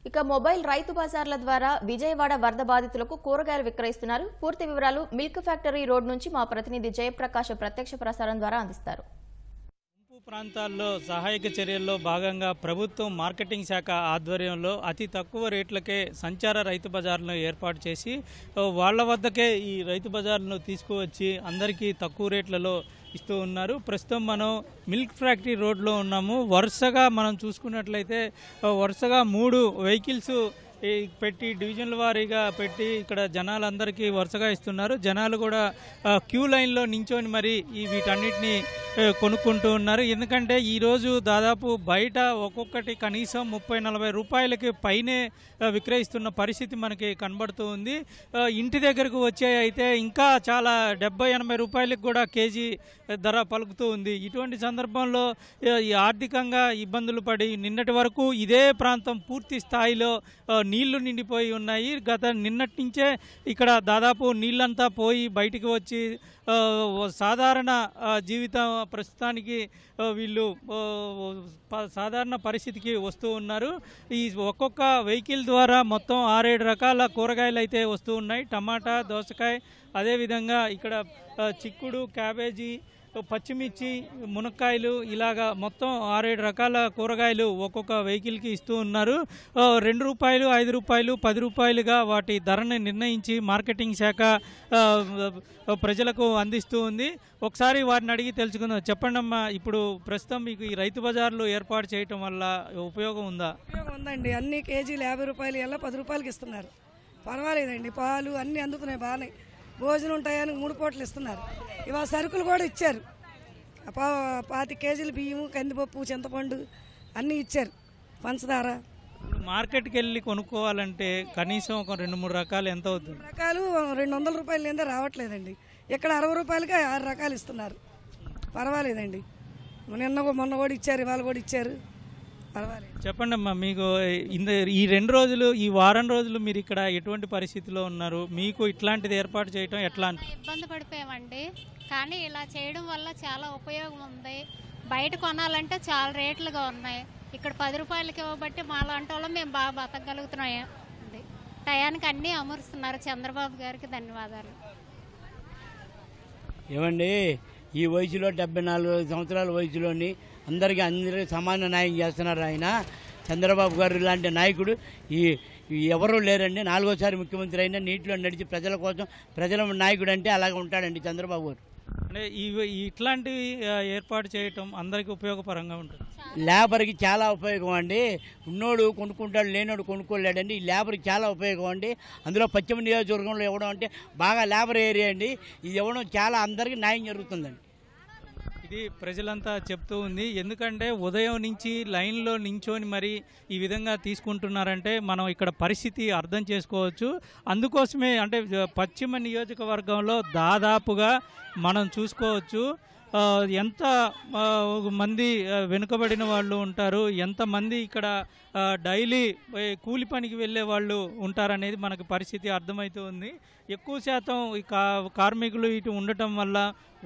ఇక మొబైల్ రైతు బజార్ల ద్వారా విజయవాడ వరద బాధితులకు కూరగాయలు విక్రయిస్తున్నారు. పూర్తి వివరాలు మిల్క్ ఫ్యాక్టరీ రోడ్ నుంచి మా ప్రతినిధి జయప్రకాష్ ప్రత్యక్ష ప్రసారం ద్వారా అందిస్తారు. ముంపు ప్రాంతాల్లో సహాయక చర్యల్లో భాగంగా ప్రభుత్వం మార్కెటింగ్ శాఖ ఆధ్వర్యంలో అతి తక్కువ రేట్లకే సంచార రైతు బజార్లను ఏర్పాటు చేసి వాళ్ళ వద్దకే ఈ రైతు బజార్లను తీసుకువచ్చి అందరికీ తక్కువ రేట్లలో ఇస్తూ ఉన్నారు. ప్రస్తుతం మనం మిల్క్ ఫ్యాక్టరీ రోడ్లో ఉన్నాము. వరుసగా మనం చూసుకున్నట్లయితే వరుసగా 3 వెహికల్స్ పెట్టి డివిజన్ల వారీగా పెట్టి ఇక్కడ జనాలందరికీ వరుసగా ఇస్తున్నారు. జనాలు కూడా క్యూ లైన్లో నించొని మరి వీటన్నిటిని కొనుక్కుంటూ ఉన్నారు. ఎందుకంటే ఈరోజు దాదాపు బయట ఒక్కొక్కటి కనీసం 30-40 రూపాయలకి పైనే విక్రయిస్తున్న పరిస్థితి మనకి కనబడుతూ ఉంది. ఇంటి దగ్గరకు వచ్చే అయితే ఇంకా చాలా 70-80 రూపాయలకు కూడా కేజీ ధర పలుకుతూ ఉంది. ఇటువంటి సందర్భంలో ఈ ఆర్థికంగా ఇబ్బందులు పడి నిన్నటి వరకు ఇదే ప్రాంతం పూర్తి స్థాయిలో నీళ్లు నిండిపోయి ఉన్నాయి. నిన్నటి నుంచే ఇక్కడ దాదాపు నీళ్ళంతా పోయి బయటికి వచ్చి సాధారణ జీవితం ప్రస్తుతానికి వీళ్ళు సాధారణ పరిస్థితికి వస్తూ ఉన్నారు. ఈ ఒక్కొక్క వెహికల్ ద్వారా మొత్తం 6-7 రకాల కూరగాయలు అయితే వస్తూ ఉన్నాయి. టమాటా, దోసకాయ, అదేవిధంగా ఇక్కడ చిక్కుడు, క్యాబేజీ, పచ్చిమిర్చి, మునక్కాయలు, ఇలాగా మొత్తం 6-7 రకాల కూరగాయలు ఒక్కొక్క వెహికల్కి ఇస్తూ ఉన్నారు. 2 రూపాయలు, 5 రూపాయలు, 10 రూపాయలుగా వాటి ధరని నిర్ణయించి మార్కెటింగ్ శాఖ ప్రజలకు అందిస్తూ ఉంది. ఒకసారి వారిని అడిగి తెలుసుకుందాం. చెప్పండి అమ్మా, ఇప్పుడు ప్రస్తుతం మీకు ఈ రైతు బజార్లు ఏర్పాటు చేయటం వల్ల ఉపయోగం ఉందా? ఉపయోగం ఉందండి. అన్ని కేజీలు 50 రూపాయలు, ఎలా 10 రూపాయలకి ఇస్తున్నారు. పర్వాలేదండి. పాలు అన్నీ అందుతున్నాయి బాగానే. భోజనం ఉంటాయని 3 పూటలు ఇస్తున్నారు. ఇవాళ సరుకులు కూడా ఇచ్చారు. 25 కేజీలు బియ్యము, కందిపప్పు, చింతపండు అన్నీ ఇచ్చారు. పంచదార. మార్కెట్కి వెళ్ళి కొనుక్కోవాలంటే కనీసం ఒక 2-3 రకాలు ఎంత అవుతుంది? రకాలు 200 రూపాయల నిందా రావట్లేదండి. ఇక్కడ 60 రూపాయలకి 6 రకాలు ఇస్తున్నారు. పర్వాలేదండి. మొన్న కూడా ఇచ్చారు, ఇవాళ కూడా ఇచ్చారు. పర్వాలేదు. చెప్పండి అమ్మా, మీకు ఈ 2 రోజులు, ఈ వారం రోజులు మీరు ఇక్కడ ఎటువంటి పరిస్థితిలో ఉన్నారు? మీకు ఇట్లాంటిది ఏర్పాటు చేయడం ఎట్లా? ఇబ్బంది పడిపోయామండి. కానీ ఇలా చేయడం వల్ల చాలా ఉపయోగం ఉంది. బయట కొనాలంటే చాలా రేట్లుగా ఉన్నాయి. ఇక్కడ 10 రూపాయలకి ఇవ్వబట్టి మా లాంటి వాళ్ళం మేము బాగా బతకగలుగుతున్నాయి. టయానికి అన్నీ అమరుస్తున్నారు. చంద్రబాబు గారికి ధన్యవాదాలు. ఏమండి, ఈ వయసులో 74 సంవత్సరాల వయసులోని అందరికీ సమాన న్యాయం చేస్తున్నారు ఆయన. చంద్రబాబు గారు లాంటి నాయకుడు ఎవరూ లేరండి. 4వసారి ముఖ్యమంత్రి అయినా నీటిలో నడిచి ప్రజల కోసం, ప్రజల నాయకుడు అంటే అలాగే ఉంటాడండి చంద్రబాబు గారు. అంటే ఇట్లాంటివి ఏర్పాటు చేయటం అందరికీ ఉపయోగపరంగా ఉంటుంది. లేబర్కి చాలా ఉపయోగం అండి. ఉన్నోడు కొనుక్కుంటాడు, లేనోడు కొనుక్కోలేడండి. ఈ లేబర్కి చాలా ఉపయోగం అండి. అందులో పశ్చిమ నియోజకవర్గంలో ఇవ్వడం అంటే బాగా లేబర్ ఏరియా అండి. ఇది ఇవ్వడం చాలా అందరికీ న్యాయం జరుగుతుందండి. ఇది ప్రజలంతా చెప్తూ ఉంది. ఎందుకంటే ఉదయం నుంచి లైన్లో నించొని మరి ఈ విధంగా తీసుకుంటున్నారంటే మనం ఇక్కడ పరిస్థితి అర్థం చేసుకోవచ్చు. అందుకోసమే అంటే పశ్చిమ నియోజకవర్గంలో దాదాపుగా మనం చూసుకోవచ్చు ఎంత మంది వెనుకబడిన వాళ్ళు ఉంటారు, ఎంతమంది ఇక్కడ డైలీ కూలి పనికి వెళ్ళే వాళ్ళు ఉంటారనేది మనకు పరిస్థితి అర్థమవుతూ ఉంది. ఎక్కువ శాతం ఈ కార్మికులు ఇటు ఉండటం వల్ల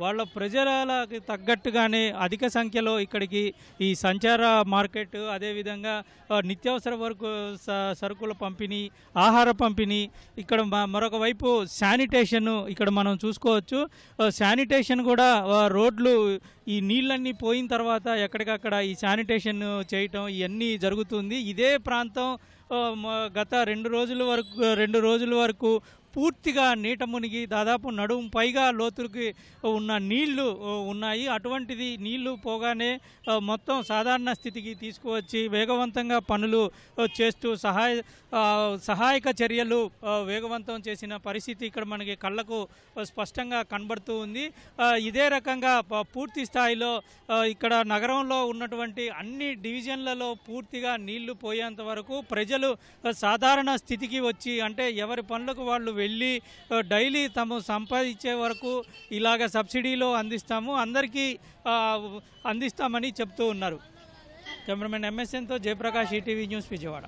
వాళ్ళ ప్రజలకు తగ్గట్టుగానే అధిక సంఖ్యలో ఇక్కడికి ఈ సంచార మార్కెట్, అదేవిధంగా నిత్యావసర సరుకుల పంపిణీ, ఆహార పంపిణీ, ఇక్కడ మరొక వైపు శానిటేషన్ ఇక్కడ మనం చూసుకోవచ్చు. శానిటేషన్ కూడా రోడ్లు ఈ నీళ్ళన్నీ పోయిన తర్వాత ఎక్కడికక్కడ ఈ శానిటేషన్ చేయటం ఇవన్నీ జరుగుతుంది. ఇదే ప్రాంతం గత 2 రోజుల వరకు పూర్తిగా నీట మునిగి దాదాపు నడుము పైగా లోతులకి ఉన్న నీళ్లు ఉన్నాయి. అటువంటిది నీళ్లు పోగానే మొత్తం సాధారణ స్థితికి తీసుకువచ్చి వేగవంతంగా పనులు చేస్తూ సహాయక చర్యలు వేగవంతం చేసిన పరిస్థితి ఇక్కడ మనకి కళ్ళకు స్పష్టంగా కనబడుతూ ఉంది. ఇదే రకంగా పూర్తి స్థాయిలో ఇక్కడ నగరంలో ఉన్నటువంటి అన్ని డివిజన్లలో పూర్తిగా నీళ్లు పోయేంత వరకు ప్రజలు సాధారణ స్థితికి వచ్చి, అంటే ఎవరి పనులకు వాళ్ళు వెళ్ళి డైలీ తాము సంపాదించే వరకు ఇలాగ సబ్సిడీలో అందిస్తాము, అందరికీ అందిస్తామని చెప్తూ ఉన్నారు. కెమెరామెన్ ఎంఎస్ఎన్తో జయప్రకాష్, ఈటీవీ న్యూస్, విజయవాడ.